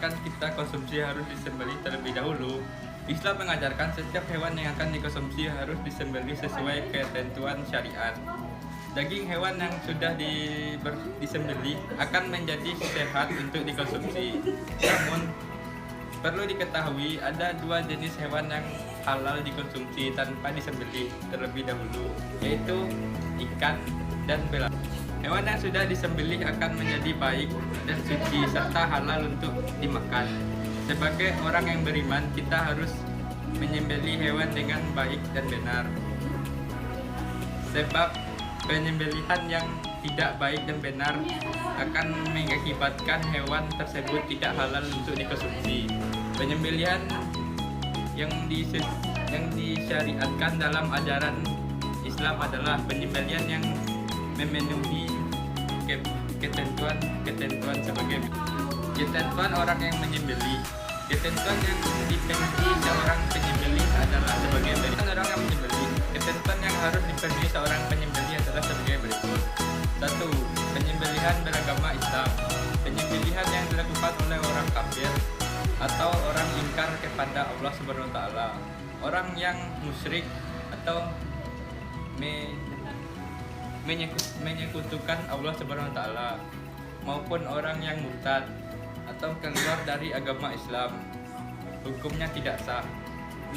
akan kita konsumsi harus disembelih terlebih dahulu. Islam mengajarkan setiap hewan yang akan dikonsumsi harus disembelih sesuai ketentuan syariat. Daging hewan yang sudah disembelih akan menjadi sehat untuk dikonsumsi. Namun, perlu diketahui ada dua jenis hewan yang halal dikonsumsi tanpa disembelih terlebih dahulu, yaitu ikan dan belalang. Hewan yang sudah disembelih akan menjadi baik dan suci serta halal untuk dimakan. Sebagai orang yang beriman, kita harus menyembelih hewan dengan baik dan benar. Sebab penyembelihan yang tidak baik dan benar akan mengakibatkan hewan tersebut tidak halal untuk dikonsumsi. Penyembelihan yang disyariatkan dalam ajaran Islam adalah penyembelihan yang memenuhi ketentuan sebagai ketentuan orang yang menyembelih. Ketentuan yang dipenuhi seorang penyembelih adalah sebagai berikut. Orang yang menyembelih, ketentuan yang harus dipenuhi seorang penyembelih adalah sebagai berikut. 1. Penyembelihan beragama Islam. Penyembelihan yang dilakukan oleh orang kafir atau orang ingkar kepada Allah Subhanahu wa taala, orang yang musyrik atau menyekutukan Allah Subhanahu wa taala, maupun orang yang murtad atau keluar dari agama Islam, hukumnya tidak sah.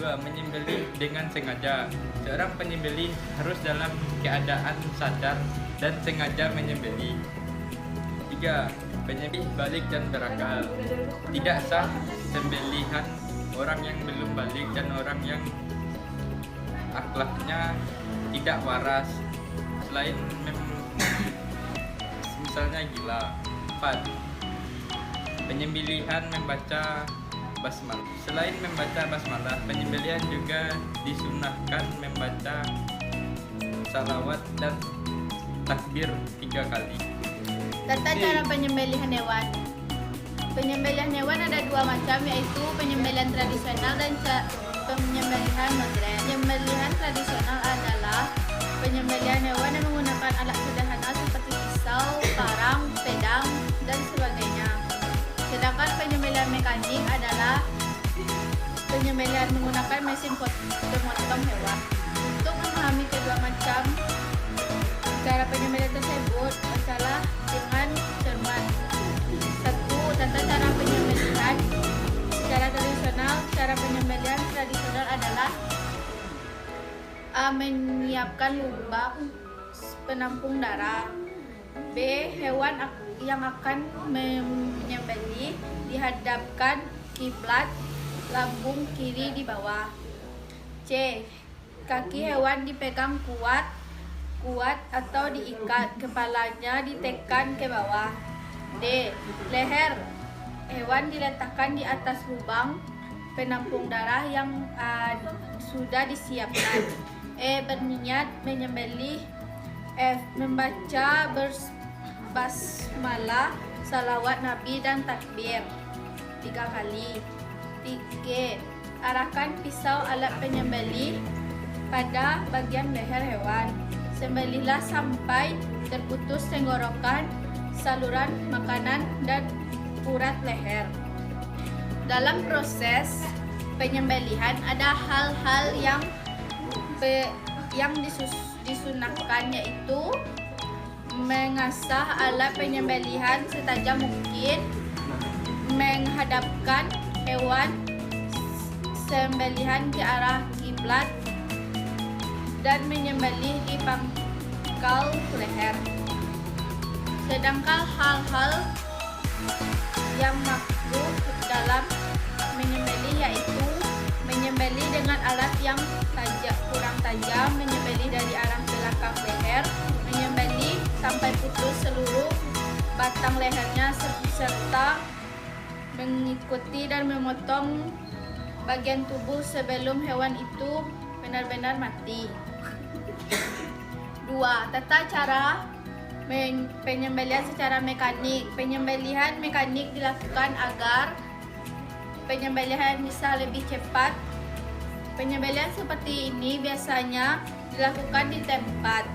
2. Menyembelih dengan sengaja. Seorang penyembelih harus dalam keadaan sadar dan sengaja menyembelih. 3. Penyembelih balik dan berakal. Tidak sah sembelihan orang yang belum balik dan orang yang akhlaknya tidak waras, selain misalnya gila. 4. Penyembelihan membaca basmalah. Selain membaca basmalah, penyembelihan juga disunahkan membaca salawat dan takbir 3 kali. Tata cara penyembelihan hewan. Penyembelihan hewan ada 2 macam, yaitu penyembelihan tradisional dan penyembelihan modern. Penyembelihan tradisional adalah penyembelihan hewan yang menggunakan alat sederhana seperti pisau, parang, pedang, dan sebagainya. Sedangkan penyembelihan mekanik adalah penyembelihan menggunakan mesin pemotong hewan. Untuk memahami kedua macam cara penyembelihan tersebut, bacalah dengan cermat. 1. Tata cara penyembelihan secara tradisional. Cara penyembelihan tradisional adalah A. Menyiapkan lubang penampung darah. B. Hewan yang akan menyembelih dihadapkan kiblat, lambung kiri di bawah. C. Kaki hewan dipegang kuat atau diikat, kepalanya ditekan ke bawah. D. Leher hewan diletakkan di atas lubang penampung darah yang sudah disiapkan. E. Berniat menyembelih. F. Membaca basmalah, salawat Nabi dan takbir 3 kali. 3. Arahkan pisau alat penyembelih pada bagian leher hewan. Sembelihlah sampai terputus tenggorokan, saluran makanan, dan urat leher. Dalam proses penyembelihan ada hal-hal yang disunahkan, yaitu mengasah alat penyembelihan setajam mungkin, menghadapkan hewan sembelihan ke arah kiblat, dan menyembelih di pangkal leher. Sedangkan hal-hal yang makruh dalam menyembelih yaitu menyembelih dengan alat yang kurang tajam, menyembelih dari arah belakang leher, menyembelih sampai putus seluruh batang lehernya, serta mengikuti dan memotong bagian tubuh sebelum hewan itu benar-benar mati. 2. Tata cara penyembelihan secara mekanik. Penyembelihan mekanik dilakukan agar penyembelihan bisa lebih cepat. Penyembelihan seperti ini biasanya dilakukan di tempat,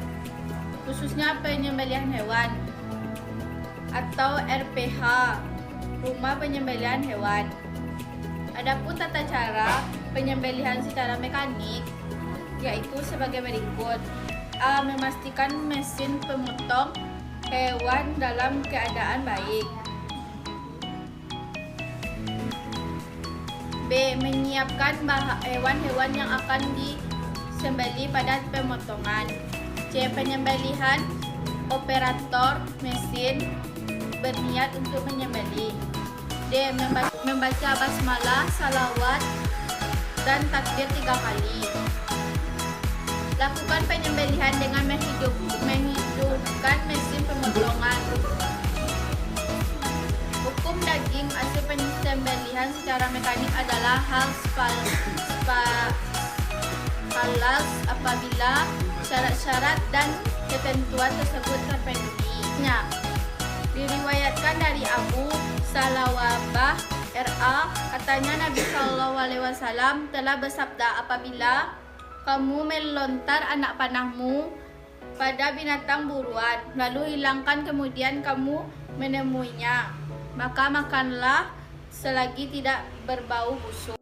khususnya penyembelihan hewan atau RPH, rumah penyembelihan hewan. Adapun tata cara penyembelihan secara mekanik yaitu sebagai berikut. A. Memastikan mesin pemotong hewan dalam keadaan baik. B. Menyiapkan hewan-hewan yang akan disembelih pada pemotongan. C. Penyembelihan operator mesin berniat untuk menyembelih. D. Membaca basmalah, salawat, dan takbir 3 kali. Lakukan penyembelihan dengan menghidupkan mesin pemotongan. Hukum daging hasil penyembelihan secara mekanik adalah halal apabila syarat-syarat dan ketentuan tersebut terpenuhi. Diriwayatkan dari Abu Salawabah RA, katanya Nabi SAW telah bersabda, apabila kamu melontar anak panahmu pada binatang buruan, lalu hilangkan kemudian kamu menemuinya, maka makanlah selagi tidak berbau busuk.